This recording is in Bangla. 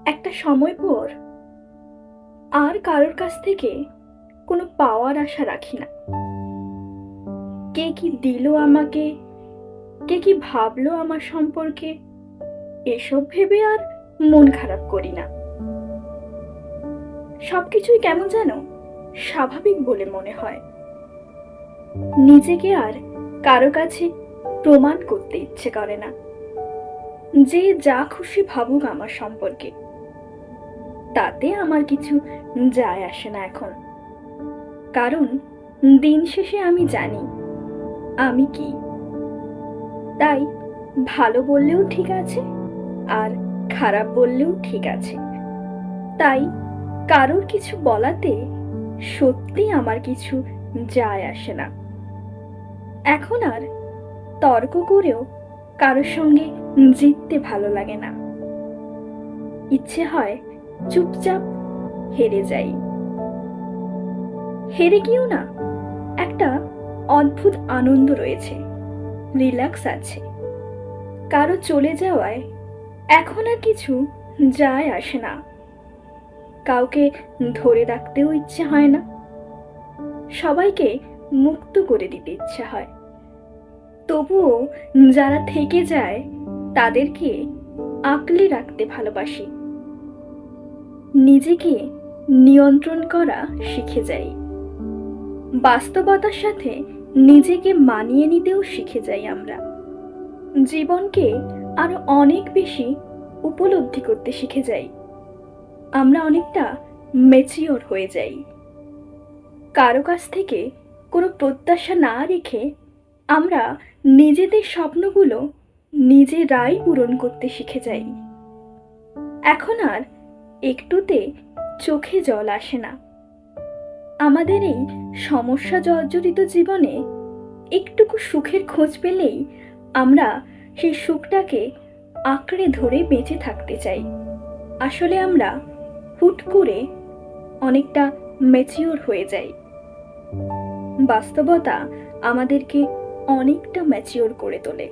একটা সময় পর আর কারোর কাছ থেকে কোনো পাওয়ার আশা রাখি না। কে কি দিল আমাকে, কে কি ভাবলো আমার সম্পর্কে, এসব ভেবে আর মন খারাপ করি না। সবকিছুই কেমন যেন স্বাভাবিক বলে মনে হয়। নিজেকে আর কারো কাছে প্রমাণ করতে ইচ্ছে করে না। যে যা খুশি ভাবুক আমার সম্পর্কে, তাতে আমার কিছু যায় আসে না এখন। কারণ দিন শেষে আমি জানি আমি কি। তাই ভালো বললেও ঠিক আছে, আর খারাপ বললেও ঠিক আছে। তাই কারোর কিছু বলাতে সত্যি আমার কিছু যায় আসে না। এখন আর তর্ক করেও কারোর সঙ্গে জিততে ভালো লাগে না। ইচ্ছে হয় চুপচাপ হেরে যাই। হেরে গিয়েও না একটা অদ্ভুত আনন্দ রয়েছে, রিল্যাক্স আছে। কারো চলে যাওয়ায় এখন আর কিছু যায় আসে না। কাউকে ধরে রাখতেও ইচ্ছে হয় না। সবাইকে মুক্ত করে দিতে ইচ্ছে হয়। তবুও যারা থেকে যায় তাদেরকে আঁকলে রাখতে ভালোবাসি। নিজেকে নিয়ন্ত্রণ করা শিখে যাই। বাস্তবতার সাথে নিজেকে মানিয়ে নিতেও শিখে যাই আমরা। জীবনকে আরো অনেক বেশি উপলব্ধি করতে শিখে যাই। আমরা অনেকটা ম্যাচিওর হয়ে যাই। কারো কাছ থেকে কোনো প্রত্যাশা না রেখে আমরা নিজেদের স্বপ্নগুলো নিজেরাই পূরণ করতে শিখে যাই। এখন আর একটুতে চোখে জল আসে না। আমাদের এই সমস্যা জর্জরিত জীবনে একটুকু সুখের খোঁজ পেলেই আমরা সেই সুখটাকে আঁকড়ে ধরে বেঁচে থাকতে চাই। আসলে আমরা হুট করে অনেকটা ম্যাচিওর হয়ে যাই। বাস্তবতা আমাদেরকে অনেকটা ম্যাচিওর করে তোলে।